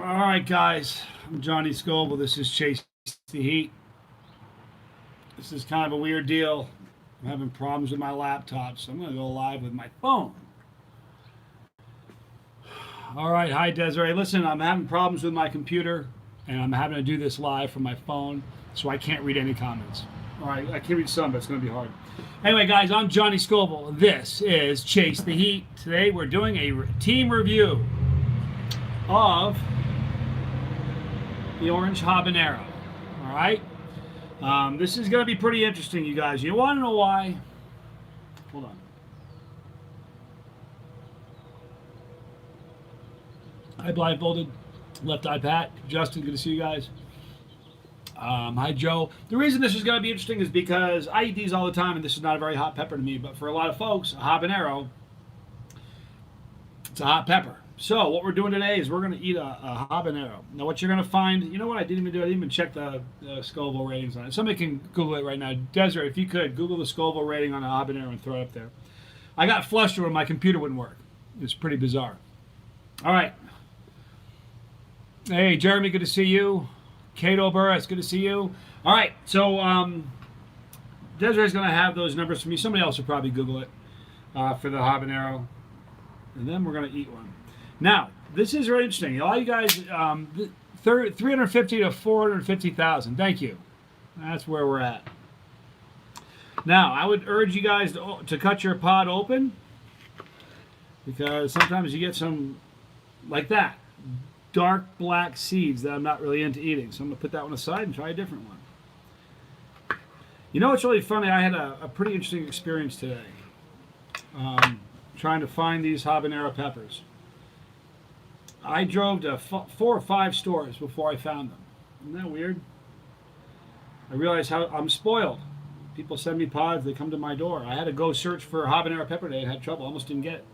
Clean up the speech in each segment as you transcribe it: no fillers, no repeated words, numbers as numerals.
All right, guys. I'm Johnny Scoville. This is Chase the Heat. This is kind of a weird deal. I'm having problems with my laptop, so I'm going to go live with my phone. All right. Hi, Desiree. Listen, I'm having problems with my computer, and I'm having to do this live from my phone, so I can't read any comments. All right. I can read some, but it's going to be hard. Anyway, guys, I'm Johnny Scoville. This is Chase the Heat. Today, we're doing a team review of the orange habanero. All right, this is going to be pretty interesting, you guys. You want to know why? Hold on. Hi, blindfolded, left eye Pat, Justin. Good to see you guys. Hi, Joe. The reason this is going to be interesting is because I eat these all the time, and this is not a very hot pepper to me. But for a lot of folks, a habanero, it's a hot pepper. So what we're doing today is we're going to eat a habanero. Now what you're going to find, you know what I didn't even do? I didn't even check the Scoville ratings on it. Somebody can Google it right now. Desiree, if you could, Google the Scoville rating on a habanero and throw it up there. I got flustered when my computer wouldn't work. It's pretty bizarre. All right. Hey, Jeremy, good to see you. Cato Burris, good to see you. All right, so Desiree's going to have those numbers for me. Somebody else will probably Google it for the habanero. And then we're going to eat one. Now, this is really interesting. A lot of you guys, 350 to 450,000. Thank you. That's where we're at. Now, I would urge you guys to cut your pod open because sometimes you get some like that, dark black seeds that I'm not really into eating. So I'm going to put that one aside and try a different one. You know what's really funny? I had a pretty interesting experience today trying to find these habanero peppers. I drove to 4 or 5 stores before I found them. Isn't that weird? I realized how I'm spoiled. People send me pods, they come to my door. I had to go search for habanero pepper today and had trouble, almost didn't get it.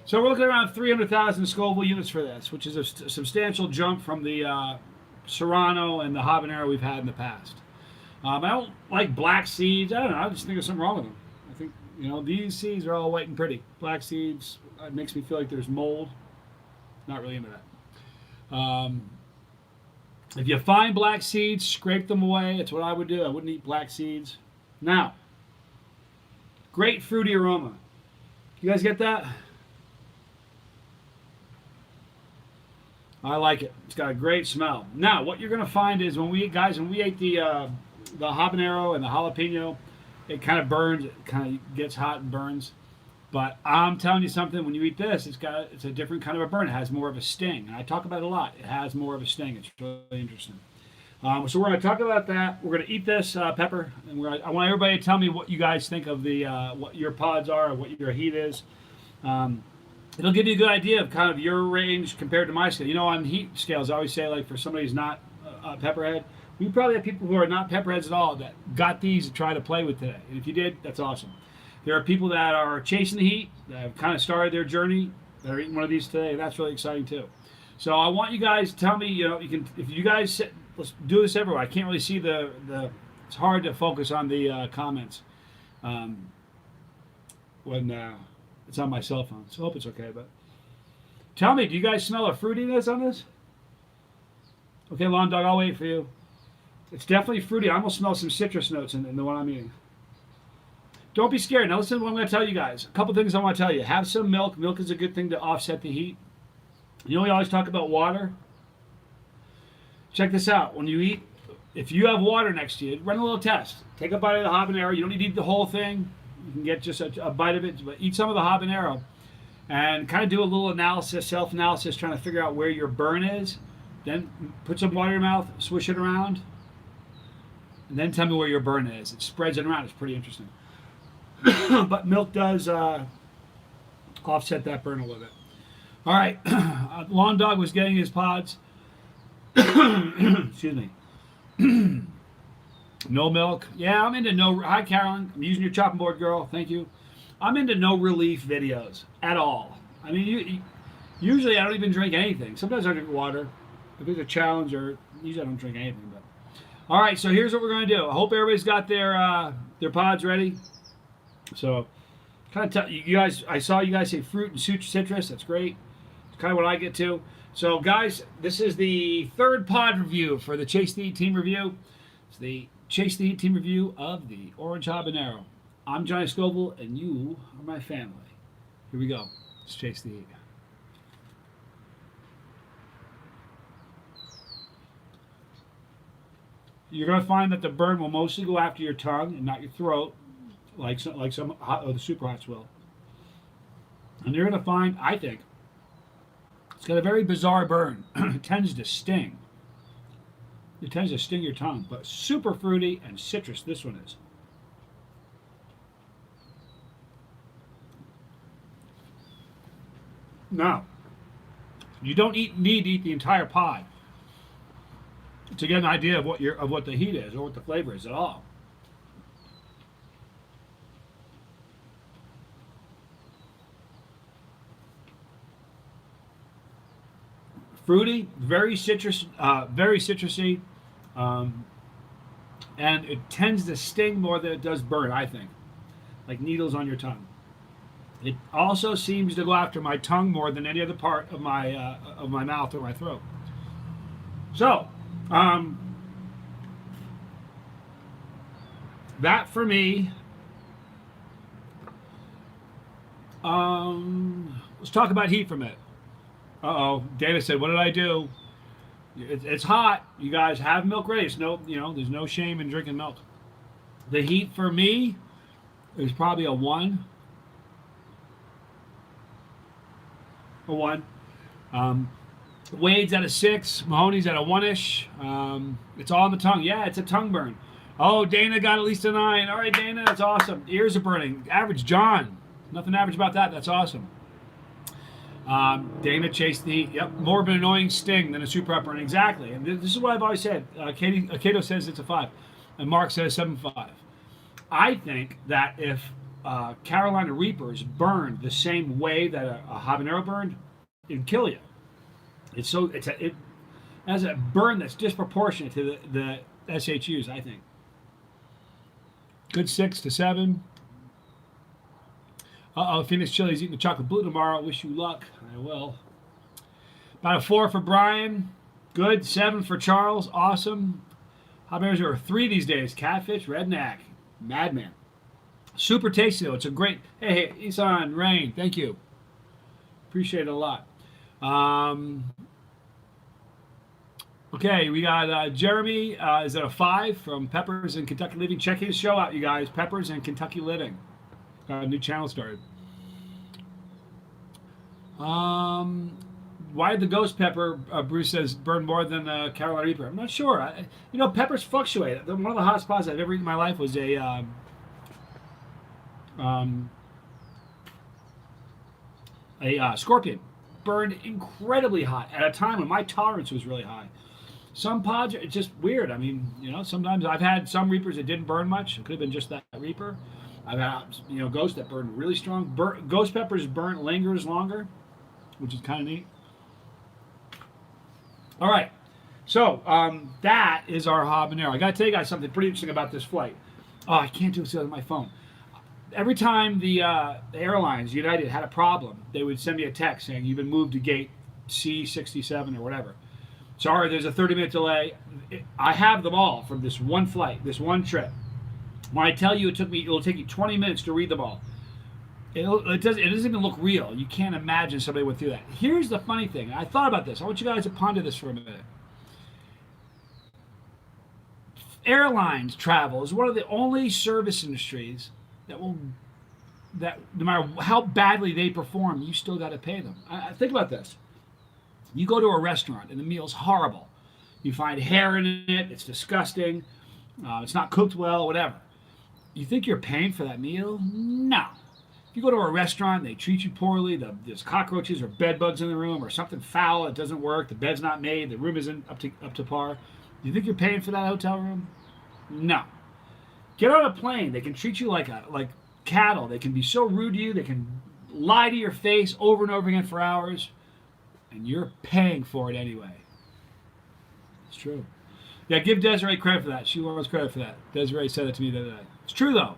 So we're looking at around 300,000 Scoville units for this, which is a substantial jump from the Serrano and the habanero we've had in the past. I don't like black seeds. I don't know, I just think there's something wrong with them. I think, you know, these seeds are all white and pretty. Black seeds, it makes me feel like there's mold. Not really into that. If you find black seeds, scrape them away. That's what I would do. I wouldn't eat black seeds. Now, great fruity aroma. You guys get that? I like it. It's got a great smell. Now, what you're going to find is when we ate the habanero and the jalapeno, it kind of burns. It kind of gets hot and burns. But I'm telling you something, when you eat this, it's a different kind of a burn. It has more of a sting. And I talk about it a lot. It has more of a sting. It's really interesting. So we're going to talk about that. We're going to eat this pepper. And I want everybody to tell me what you guys think of the what your pods are, or what your heat is. It'll give you a good idea of kind of your range compared to my scale. You know, on heat scales, I always say, like, for somebody who's not a pepperhead, we probably have people who are not pepperheads at all that got these to try to play with today. And if you did, that's awesome. There are people that are chasing the heat, that have kind of started their journey, that are eating one of these today. That's really exciting too. So I want you guys to tell me, you know, you can, if you guys sit, let's do this everywhere. I can't really see it's hard to focus on the comments when it's on my cell phone. So I hope it's okay, but tell me, do you guys smell a fruitiness on this? Okay, Lawn Dog, I'll wait for you. It's definitely fruity. I almost smell some citrus notes in the one I'm eating. Don't be scared. Now listen to what I'm going to tell you guys. A couple things I want to tell you. Have some milk. Milk is a good thing to offset the heat. You know we always talk about water? Check this out. When you eat, if you have water next to you, run a little test. Take a bite of the habanero. You don't need to eat the whole thing. You can get just a bite of it, but eat some of the habanero and kind of do a little analysis, self-analysis, trying to figure out where your burn is. Then put some water in your mouth, swish it around, and then tell me where your burn is. It spreads it around. It's pretty interesting. But milk does offset that burn a little bit. All right, Lawn Dog was getting his pods. Excuse me. No milk. Yeah, I'm into no. Hi, Carolyn. I'm using your chopping board, girl. Thank you. I'm into no relief videos at all. I mean, usually I don't even drink anything. Sometimes I drink water. If it's a challenge, or usually I don't drink anything. But all right, so here's what we're going to do. I hope everybody's got their pods ready. So, kind of you guys, I saw you guys say fruit and citrus. That's great. It's kind of what I get to. So, guys, this is the third pod review for the Chase the Heat team review. It's the Chase the Heat team review of the Orange Habanero. I'm Johnny Scoville, and you are my family. Here we go. Let's Chase the Heat. You're going to find that the burn will mostly go after your tongue and not your throat, like some hot, or the super hots will. And you're going to find, I think, it's got a very bizarre burn. It tends to sting. It tends to sting your tongue, but super fruity and citrus this one is. Now, you don't need to eat the entire pod to get an idea of what the heat is or what the flavor is at all. Fruity, very citrusy, and it tends to sting more than it does burn. I think, like needles on your tongue. It also seems to go after my tongue more than any other part of my mouth or my throat. So, that for me. Let's talk about heat for a minute. Uh-oh, Dana said, "What did I do?" It's hot. You guys have milk ready. It's there's no shame in drinking milk. The heat for me is probably a 1. A 1. Wade's at a 6. Mahoney's at a 1-ish. It's all on the tongue. Yeah, it's a tongue burn. Oh, Dana got at least a 9. All right, Dana, that's awesome. Ears are burning. Average John. Nothing average about that. That's awesome. Dana chased the heat. Yep, more of an annoying sting than a super hot burn. Exactly. And this is what I've always said. Cato says it's a 5. And Mark says 7.5. I think that if Carolina Reapers burned the same way that a habanero burned, it'd kill you. It has a burn that's disproportionate to the SHUs, I think. Good 6 to 7. Phoenix Chili's eating the chocolate blue tomorrow. Wish you luck. I will. About a 4 for Brian. Good. 7 for Charles. Awesome. Habaneros are a 3 these days. Catfish, redneck, madman. Super tasty though. It's a great. Hey, Isan, Rain. Thank you. Appreciate it a lot. Okay, we got Jeremy. Is at a 5 from Peppers and Kentucky Living. Check his show out, you guys. Peppers and Kentucky Living. A new channel started. Why did the ghost pepper, Bruce says, burn more than Carolina Reaper? I'm not sure. Peppers fluctuate. One of the hot spots I've ever eaten in my life was a scorpion. Burned incredibly hot at a time when my tolerance was really high. Some pods, it's just weird. I mean, sometimes I've had some Reapers that didn't burn much. It could have been just that Reaper. I've had, ghosts that burn really strong. Ghost peppers lingers longer, which is kind of neat. All right, so that is our habanero. I got to tell you guys something pretty interesting about this flight. Oh, I can't do it on my phone. Every time the Airlines, United, had a problem, they would send me a text saying, "You've been moved to gate C67 or whatever. Sorry, there's a 30-minute delay." I have them all from this one flight, this one trip. When I tell you it'll take you 20 minutes to read them all. It doesn't even look real. You can't imagine somebody went through that. Here's the funny thing. I thought about this. I want you guys to ponder this for a minute. Airlines travel is one of the only service industries that no matter how badly they perform, you still got to pay them. Think about this. You go to a restaurant and the meal's horrible. You find hair in it. It's disgusting. It's not cooked well, whatever. You think you're paying for that meal? No. If you go to a restaurant, they treat you poorly, there's cockroaches or bed bugs in the room or something foul, it doesn't work, the bed's not made, the room isn't up to par. You think you're paying for that hotel room? No. Get on a plane. They can treat you like cattle. They can be so rude to you. They can lie to your face over and over again for hours. And you're paying for it anyway. It's true. Yeah, give Desiree credit for that. She wants credit for that. Desiree said it to me the other day. It's true, though.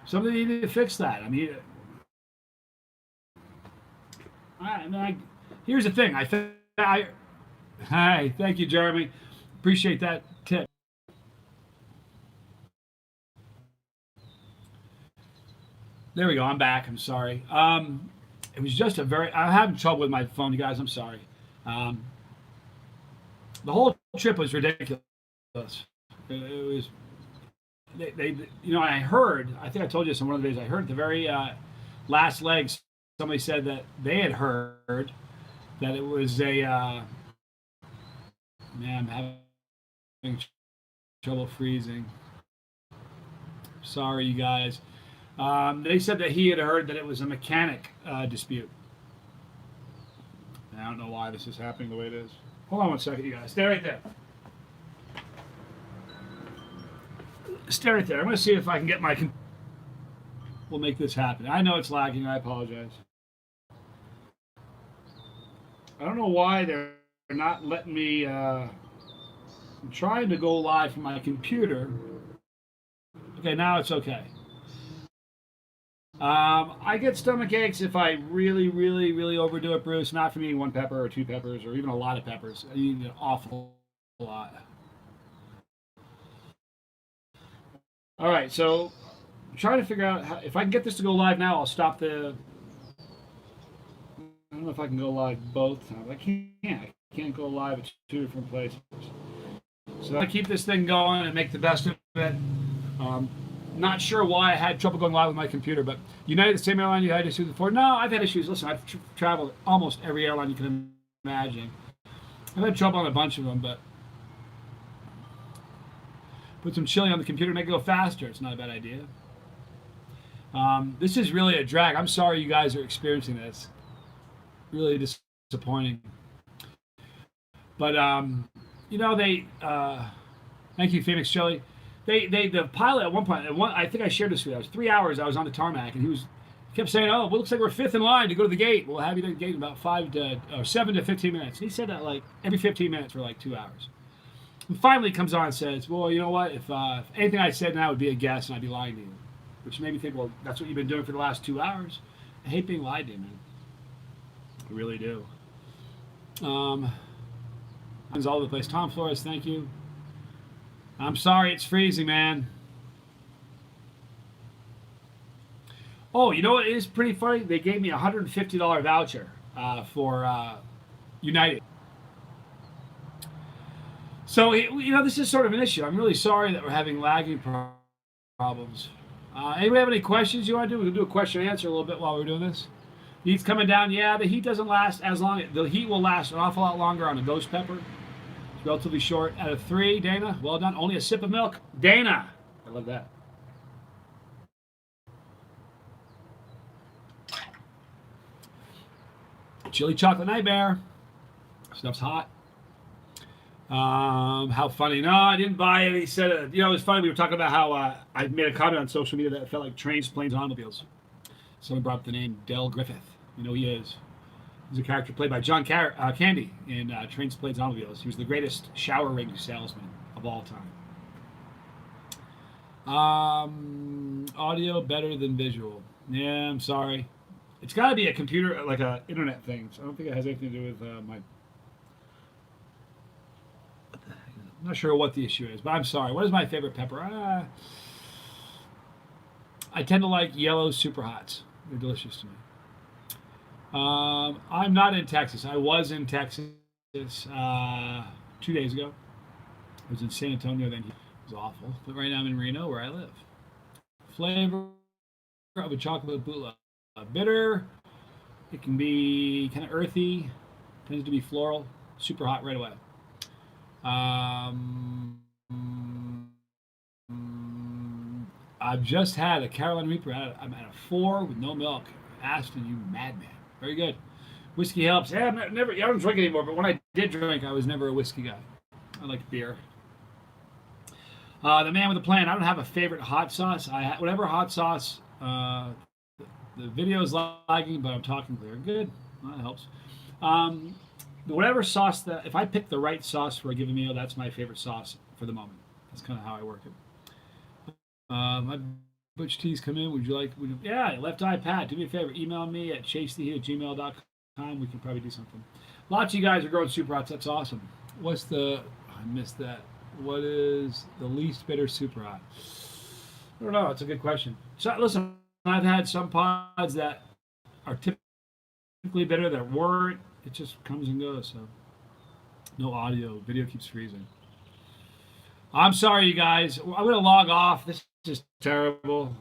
Somebody needed to fix that. I mean, here's the thing. I Hi, thank you, Jeremy. Appreciate that tip. There we go. I'm back. I'm sorry. It was just a very. I'm having trouble with my phone, you guys. I'm sorry. Um, the whole trip was ridiculous. It was. I heard. I think I told you this on one of the days. I heard at the very last legs, somebody said that they had heard that it was a. Man, I'm having trouble freezing. Sorry, you guys. They said that he had heard that it was a mechanic dispute. I don't know why this is happening the way it is. Hold on one second, you guys. Stay right there. Stay right there. I'm going to see if I can get my. We'll make this happen. I know it's lagging. I apologize. I don't know why they're not letting me. I'm trying to go live from my computer. Okay, now it's okay. I get stomach aches if I really, really, really overdo it, Bruce. Not from eating one pepper or two peppers or even a lot of peppers. I eat an awful lot. All right, so I'm trying to figure out if I can get this to go live now. I'll stop the. I don't know if I can go live both times. I can't. I can't go live at two different places. So I'm gonna keep this thing going and make the best of it. Not sure why I had trouble going live with my computer, but United, the same airline you had issues before? No, I've had issues. Listen, I've traveled almost every airline you can imagine. I've had trouble on a bunch of them, but put some chili on the computer, make it go faster. It's not a bad idea. This is really a drag. I'm sorry you guys are experiencing this. Really disappointing. But they. Thank you, Phoenix Chili. The pilot at one point, I think I shared this with you. It was 3 hours. I was on the tarmac, and he kept saying, "Oh, well, it looks like we're fifth in line to go to the gate. We'll have you to the gate in about 7 to 15 minutes." And he said that like every 15 minutes for like 2 hours. And finally, he comes on and says, "Well, you know what? If anything I said now would be a guess, and I'd be lying to you," which made me think, "Well, that's what you've been doing for the last 2 hours." I hate being lied to, man. I really do. It's all over the place. Tom Flores, thank you. I'm sorry, it's freezing, man. Oh, you know what is pretty funny? They gave me a $150 voucher for United. So, this is sort of an issue. I'm really sorry that we're having lagging problems. Anybody have any questions you want to do? We can do a question and answer a little bit while we're doing this. Heat's coming down. Yeah, the heat doesn't last as long. The heat will last an awful lot longer on a ghost pepper. It's relatively short. Out of 3, Dana, well done. Only a sip of milk. Dana, I love that. Chili Chocolate Nightmare. Stuff's hot. How funny. No, I didn't buy it. He said, it was funny. We were talking about how I made a comment on social media that it felt like trains, planes, and automobiles. Someone brought up the name Del Griffith. You know who he is. He's a character played by John Candy in Trains, Planes, and Automobiles. He was the greatest shower ring salesman of all time. Audio better than visual. Yeah, I'm sorry. It's got to be a computer, like a internet thing. So I don't think it has anything to do with my. I'm not sure what the issue is, but I'm sorry. What is my favorite pepper? I tend to like yellow super hots. They're delicious to me. I'm not in Texas. I was in Texas 2 days ago. I was in San Antonio then. It was awful. But right now I'm in Reno, where I live. Flavor of a chocolate bootleg. Bitter. It can be kind of earthy. Tends to be floral. Super hot right away. I've just had a Carolina Reaper. I'm at a 4 with no milk. Aston, you madman. Very good. Whiskey helps. Yeah, I don't drink anymore, but when I did drink, I was never a whiskey guy. I like beer. The man with a plan. I don't have a favorite hot sauce. Whatever hot sauce. The video is lagging, but I'm talking clear. Good. Well, that helps. Whatever sauce if I pick the right sauce for a given meal, that's my favorite sauce for the moment. That's kind of how I work it. My Butch Teas come in. Would you like? Yeah, Left Eye Pat. Do me a favor. Email me at chasetheheat@gmail.com. We can probably do something. Lots of you guys are growing super hots. That's awesome. What's the? I missed that. What is the least bitter super hot? I don't know. It's a good question. So listen, I've had some pods that are typically bitter that weren't. It just comes and goes. So no audio. Video keeps freezing. I'm sorry, you guys. I'm gonna log off. This is terrible.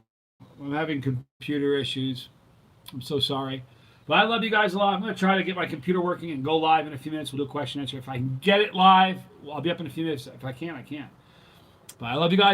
I'm having computer issues. I'm so sorry. But I love you guys a lot. I'm going to try to get my computer working and go live in a few minutes. We'll do a question and answer. If I can get it live, I'll be up in a few minutes. If I can't, I can't. But I love you guys.